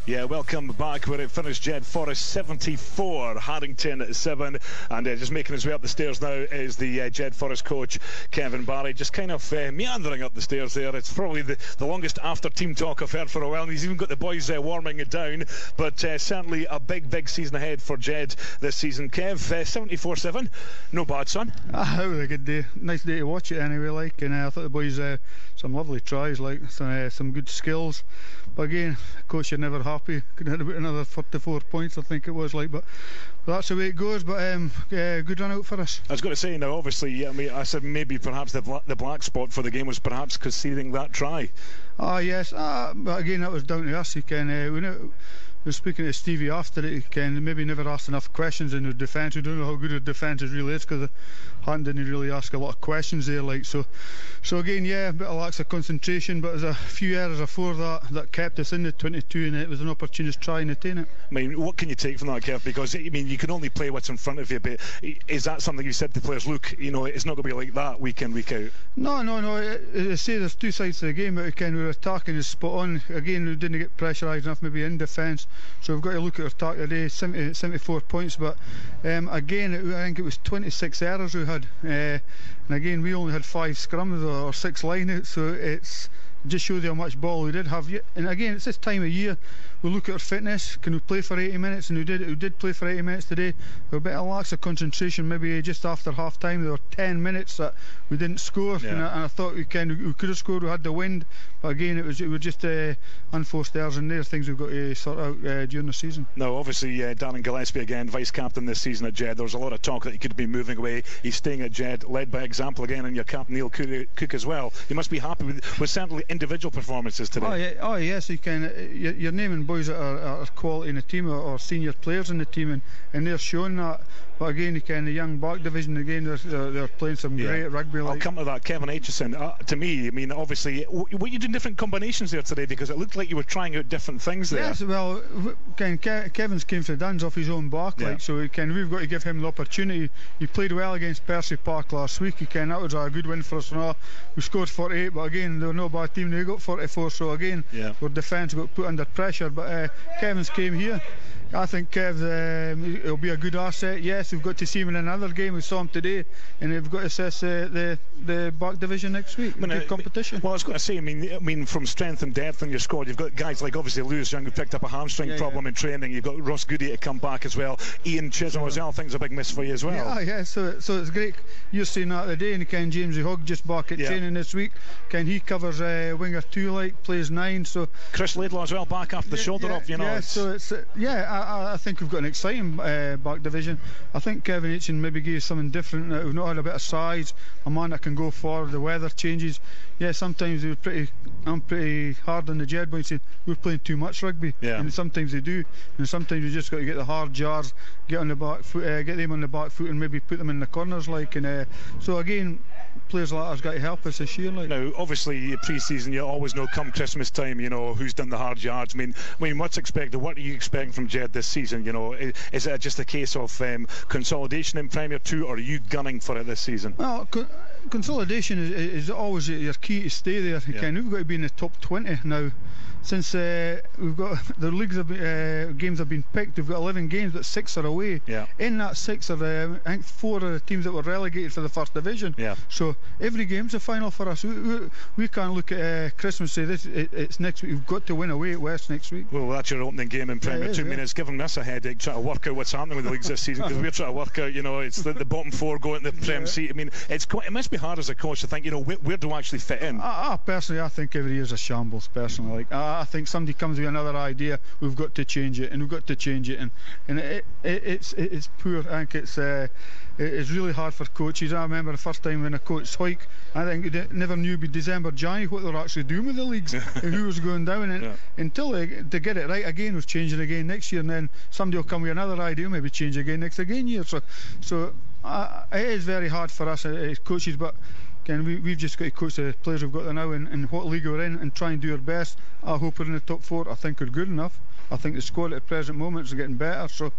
Yeah, welcome back where it finished. JEDFOREST 74, Haddington 7, and just making his way up the stairs now is the JEDFOREST coach, Kevin Barry, just kind of meandering up the stairs there. It's probably the longest after team talk I've heard for a while, and he's even got the boys warming it down, but certainly a big season ahead for Jed this season. Kev, 74-7, no bad, son. It was a good day, nice day to watch it anyway, like, and I thought the boys some lovely tries, like some good skills, but again, coach, you're never happy. Could have had about another 44 points, I think it was, like, but that's the way it goes. But good run out for us. I was going to say, now obviously, I mean, I said maybe perhaps the black spot for the game was perhaps conceding that try. Yes, but again, that was down to us. You can we were speaking to Stevie after it. He can maybe never asked enough questions in the defence. We don't know how good the defence really is because Hunt didn't really ask a lot of questions there, like, so again, yeah, a bit of lack of concentration, but there's a few errors before that kept us in the 22, and it was an opportunity to try and attain it. I mean, what can you take from that, Kev? Because I mean, you can only play what's in front of you, but is that something you said to players? Look, you know, it's not going to be like that week in, week out. No. I say there's two sides to the game, but again, we were attacking is spot on. Again, we didn't get pressurised enough, maybe in defence. So we've got to look at our attack today. 74 points, but again, I think it was 26 errors we had, and again, we only had 5 scrums or 6 lineouts, so it's just shows you how much ball we did have. And again, it's this time of year, we look at our fitness. Can we play for 80 minutes? And we did play for 80 minutes today. There were a bit of lack of concentration. Maybe just after half time there were 10 minutes that we didn't score, yeah. and I thought we could have scored. We had the wind, but again, it was just unforced errors in there, things we've got to sort out during the season. Now obviously Darren Gillespie again, vice captain this season at Jed. There was a lot of talk that he could be moving away. He's staying at Jed, led by example again, and your captain Neil Cook as well. You must be happy with certainly individual performances today. Oh yes, you can. You're naming boys that are quality in the team, or senior players in the team, and they're showing that. But again, you can, the young back division again, they're playing some great rugby. I'll come to that. Kevin Aitchison, to me, I mean, obviously, were you doing different combinations there today, because it looked like you were trying out different things there? Yes, well, Kevin's came for the dance off his own back, like, so we've got to give him the opportunity. He played well against Percy Park last week. That was a good win for us now. We scored 48, but again, they were no bad team. They got 44, so again, our defence got put under pressure. But Kevin's came here. I think Kev, he'll be a good asset. Yes, we've got to see him in another game. We saw him today, and we've got to assess the back division next week. Good competition. Well, I was going to say, I mean, from strength and depth in your squad, you've got guys like obviously Lewis Young, who picked up a hamstring problem in training. You've got Ross Goody to come back as well. Ian Chisholm as well. I think it's a big miss for you as well. Yeah. So it's great. You're seeing that today, and Ken James Hogg just back at training this week. Ken, he covers winger 2, like, plays 9. So Chris Laidlaw as well, back after the shoulder off. You know. Yeah. So it's I think we've got an exciting back division. I think Kevin Aitchison maybe gave something different. We've not had a bit of size, a man that can go forward. The weather changes. Yeah, sometimes I'm pretty hard on the Jed boys saying we're playing too much rugby, and sometimes they do, and sometimes you just got to get the hard jars, get on the back foot, get them on the back foot, and maybe put them in the corners, like. And so again, players like that has got to help us this year, like. Now, obviously, pre-season, you always know come Christmas time, you know, who's done the hard yards. I mean, what's expected? What are you expecting from Jed this season? You know, is it just a case of consolidation in Premier 2, or are you gunning for it this season? Well, consolidation is always your key to stay there. We've got to be in the top 20 now. Since we've got the leagues games have been picked, we've got 11 games, but 6 are away. In that 6 are I think 4 of the teams that were relegated for the first division. So every game's a final for us. We can't look at Christmas and say it's next week. We've got to win away at West next week. Well, that's your opening game in Premier 2. I mean, it's giving us a headache trying to work out what's happening with the leagues this season, because we're trying to work out, you know, it's the bottom 4 going to the Prem seat. I mean, it must be hard as a coach to think, you know, where do I actually fit in? Personally, I think every year's a shambles. Personally, like, I think somebody comes with another idea, we've got to change it, and we've got to change it, and it's poor. I think it's really hard for coaches. I remember the first time when a coach Hoyk, I think they never knew by December, January what they were actually doing with the leagues and who was going down, and until they get it right again, was changing again next year, and then somebody will come with another idea, maybe change again next year. So it is very hard for us as coaches, but we've just got to coach the players we've got there now and what league we're in, and try and do our best. I hope we're in the top 4. I think we're good enough. I think the squad at the present moment is getting better, so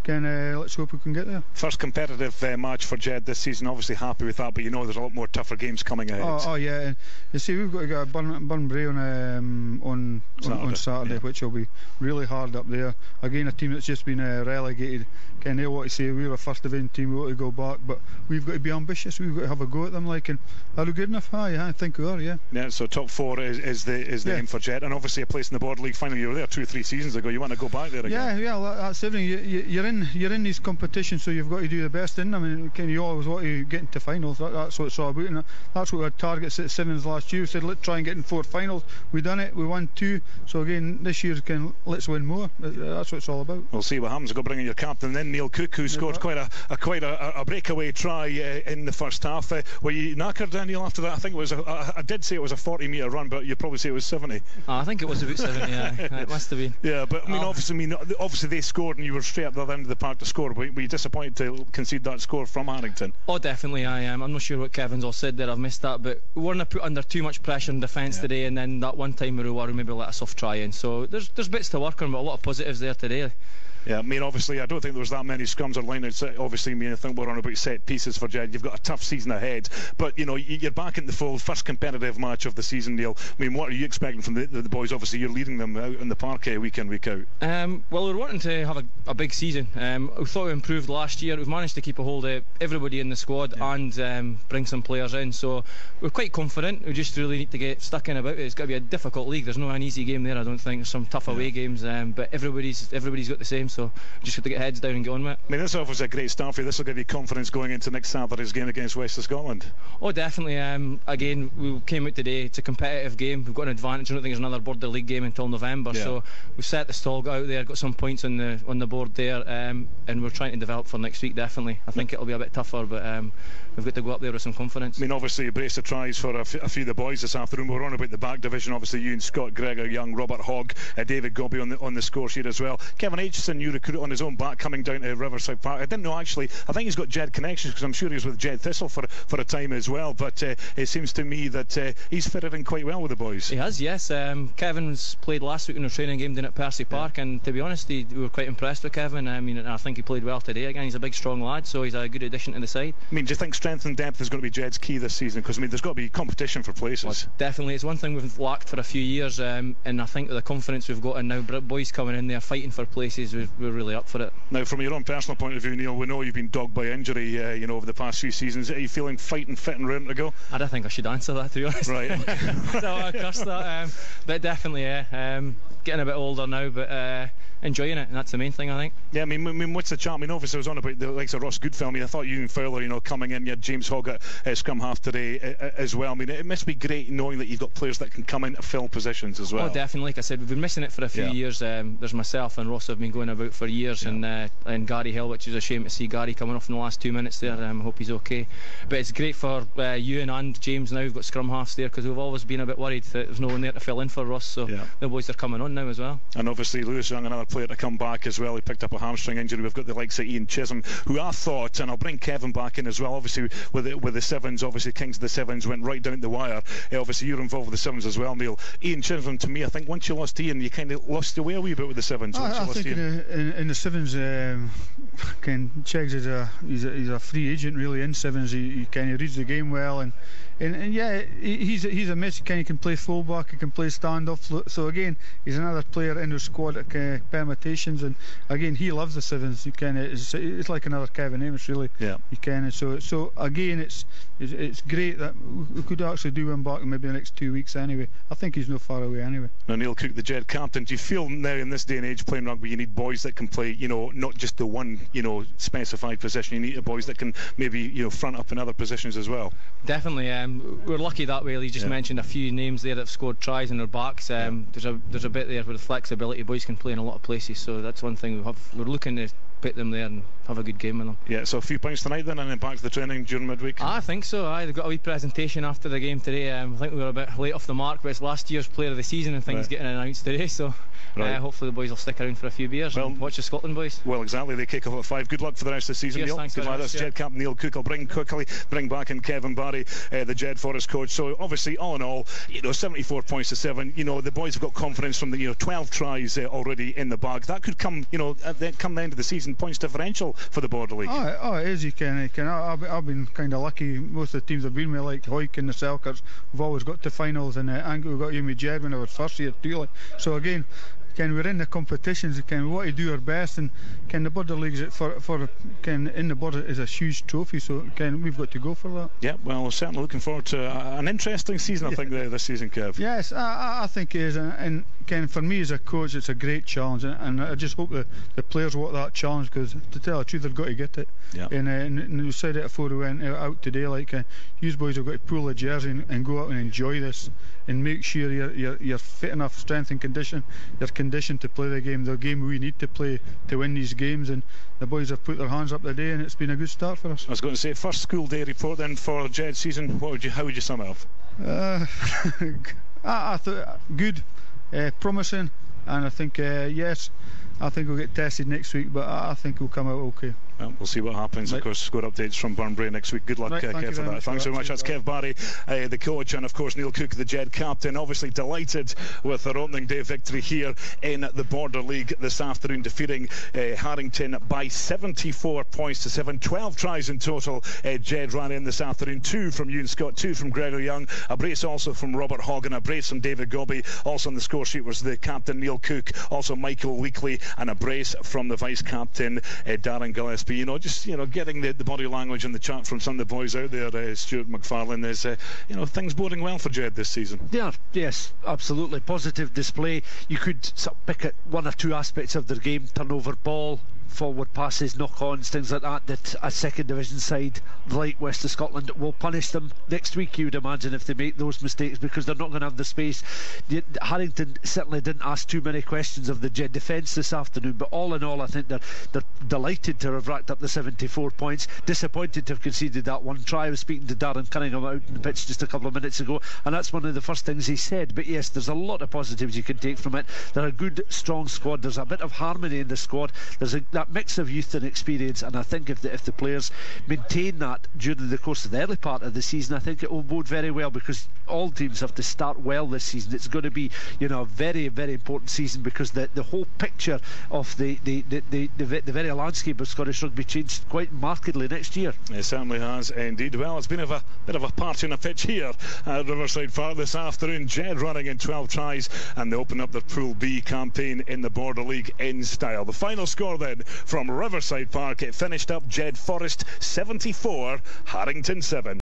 let's hope we can get there. First competitive match for Jed this season. Obviously happy with that, but you know there's a lot more tougher games coming ahead. Oh yeah, and you see we've got to get a Burnbrae on Saturday, which will be really hard up there. Again, a team that's just been relegated. They'll want to say we're a first division team, we want to go back, but we've got to be ambitious. We've got to have a go at them. And are we good enough? I think we are. Yeah. So top 4 is the aim for Jed, and obviously a place in the Border League. Finally, you were there 2 or 3 seasons ago. You want to go back there again? Yeah. That's everything. You're in these competitions, so you've got to do the best in them. I mean, you always want to get into finals. That's what it's all about, and that's what our targets at Sevens last year. We said let's try and get in 4 finals. We done it. We won 2. So again, this year let's win more. That's what it's all about. We'll see what happens. We'll go bring in your captain then, Neil Cook, who scored quite a breakaway try in the first half. Were you knackered, Neil, after that? I think it was I did say it was a 40-metre run, but you'd probably say it was 70. I think it was about 70. Yeah, it must have been. Yeah, but I mean, obviously they scored, and you were straight up the other end of the park to score. Were you disappointed to concede that score from Haddington? Oh, definitely I am. I'm not sure what Kevin's all said there. I've missed that, but we weren't put under too much pressure in defence today, and then that one time we were maybe let us off try in. So there's bits to work on, but a lot of positives there today. Yeah, I mean, obviously, I don't think there was that many scrums or lineouts. Obviously, I mean, I think we're on about set pieces for Jed. You've got a tough season ahead, but you know, you're back in the fold. First competitive match of the season, Neil. I mean, what are you expecting from the boys? Obviously, you're leading them out in the park week in, week out. Well, we're wanting to have a big season. We thought we improved last year. We've managed to keep a hold of everybody in the squad and bring some players in. So we're quite confident. We just really need to get stuck in about it. It's got to be a difficult league. There's no an easy game there. I don't think. There's some tough away games, but everybody's got the same. So just got to get heads down and get on with it. I mean, this offers a great start for you. This will give you confidence going into next Saturday's game against West of Scotland. Oh, definitely. Again, we came out today. It's a competitive game. We've got an advantage. I don't think there's another Border League game until November. So we've set the stall, got out there, got some points on the board there, and we're trying to develop for next week. Definitely. I think it'll be a bit tougher, but we've got to go up there with some confidence. I mean, obviously, you braced the tries for a few of the boys this afternoon. We're on about the back division. Obviously, you and Scott Gregor Young, Robert Hogg, David Gobby on the score sheet as well. Kevin Aitchison, you recruited on his own back coming down to Riverside Park. I didn't know actually. I think he's got Jed connections because I'm sure he was with Jed Thistle for a time as well. But it seems to me that he's fitted in quite well with the boys. He has, yes. Kevin's played last week in a training game down at Percy Park, and to be honest, we were quite impressed with Kevin. I mean, I think he played well today. Again, he's a big, strong lad, so he's a good addition to the side. I mean, do you think strength and depth is going to be Jed's key this season? Because I mean, there's got to be competition for places. Well, definitely, it's one thing we've lacked for a few years, and I think with the confidence we've got, and now boys coming in there fighting for places, we're really up for it. Now, from your own personal point of view, Neil, we know you've been dogged by injury, over the past few seasons. Are you feeling fighting, fit, and ready to go? I don't think I should answer that, to be honest. Right. So I cursed that, but definitely, getting a bit older now, but enjoying it, and that's the main thing, I think. Yeah, I mean, what's the chat? I mean, obviously, I was on about the likes of Ross Goodfellow. I mean, I thought you and Fowler, coming in, you had James Hogg at scrum half today as well. I mean, it must be great knowing that you've got players that can come in to fill positions as well. Oh, definitely. Like I said, we've been missing it for a few years. There's myself and Ross have been going about for years, and Gary Hill, which is a shame to see Gary coming off in the last 2 minutes there. I hope he's okay. But it's great for Ewan and James now. We've got scrum halves there because we've always been a bit worried that there's no one there to fill in for Ross. So the boys are coming on now as well. And obviously Lewis Young, another player to come back as well. He picked up a hamstring injury. We've got the likes of Ian Chisholm, who I thought, and I'll bring Kevin back in as well. Obviously with the Sevens, obviously Kings of the Sevens went right down the wire. Obviously you're involved with the Sevens as well, Neil. Ian Chisholm, to me, I think once you lost Ian, you kind of lost your way a wee bit with the Sevens. I think in the Sevens, Ken Cheggs is a free agent really in Sevens. He kind of reads the game well, and yeah, he's a mess. He can play fullback, he can play standoff. So again, he's another player in the squad at permutations, and again he loves the Sevens. It's like another Kevin Amos really. Yeah. So again, it's great that we could actually do him back in maybe the next 2 weeks anyway. I think he's no far away anyway. Now, Neil Cook, the Jed captain, do you feel now in this day and age playing rugby you need boys that can play, not just the one, specified position? You need boys that can maybe, front up in other positions as well? Definitely. We're lucky that way. You just mentioned a few names there that have scored tries in their backs. There's a bit there with the flexibility. Boys can play in a lot of places, so that's one thing we're looking to put them there and have a good game with them. Yeah, so a few points tonight then, and then back to the training during midweek. I think so. They've got a wee presentation after the game today. I think we were a bit late off the mark, but it's last year's player of the season and things getting announced today, so hopefully the boys will stick around for a few beers and watch the Scotland boys. Well, exactly, they kick off at 5. Good luck for the rest of the season, Cheers, Neil. thanks Good luck. That's Jed captain Neil Cook. I'll bring back in Kevin Barry, the JEDFOREST coach. So obviously, all in all, 74 points to 7. The boys have got confidence from the 12 tries already in the bag. That could come, at the end of the season, points differential for the Border League. Oh, it is. You can. I've been kind of lucky. Most of the teams I've been with, like Hoyk and the Selkirks, we've always got to finals, and we got you with Jed when I was first year too. So again, we're in the competitions. We want to do our best, and the Border League in the Border is a huge trophy. So we've got to go for that. Yeah, well, we're certainly looking forward to an interesting season. I think this season, Kev. Yes, I think it is, and for me as a coach, it's a great challenge, and I just hope the players want that challenge, because to tell the truth, they've got to get it. Yeah. And we said it before we went out today, like you boys have got to pull the jersey and go out and enjoy this, and make sure you're fit enough, strength and condition, you're conditioned to play the game we need to play to win these games. And the boys have put their hands up today, and it's been a good start for us. I was going to say, first school day report then for Jed's season. How would you sum it up? I thought good, promising, and I think yes, I think we'll get tested next week, but I think we'll come out okay. Well, we'll see what happens. Of course, score updates from Burnbrae next week. Good luck, Kev, for that. Thanks so much. That's Kev Barry, the coach, and of course Neil Cook, the Jed captain. Obviously delighted with their opening day victory here in the Border League this afternoon, defeating Haddington by 74 points to 7. 12 tries in total. Jed ran in this afternoon. 2 from Ewan Scott, 2 from Gregor Young, a brace also from Robert Hoggan, a brace from David Gobby. Also on the score sheet was the captain Neil Cook, also Michael Weekley, and a brace from the vice captain Darren Gillespie. Just getting the body language and the chat from some of the boys out there, Stuart McFarlane, is things boding well for Jed this season. Yeah, yes, absolutely. Positive display. You could sort of pick at one or two aspects of their game: turnover ball, forward passes, knock-ons, things like that a second division side like West of Scotland will punish them next week, you would imagine, if they make those mistakes, because they're not going to have the space. Haddington certainly didn't ask too many questions of the Jed defence this afternoon, but all in all, I think they're delighted to have racked up the 74 points, disappointed to have conceded that one try. I was speaking to Darren Cunningham out on the pitch just a couple of minutes ago, and that's one of the first things he said. But yes, there's a lot of positives you can take from it. They're a good, strong squad. There's a bit of harmony in the squad. There's that mix of youth and experience, and I think if the players maintain that during the course of the early part of the season, I think it will bode very well, because all teams have to start well this season. It's going to be a very, very important season, because the whole picture of the very landscape of Scottish rugby changed quite markedly next year. It certainly has indeed. Well, it's been a bit of a party on a pitch here at Riverside Park this afternoon. Jed running in 12 tries, and they open up their Pool B campaign in the Border League in style. The final score then from Riverside Park, it finished up JEDFOREST 74, Haddington 7.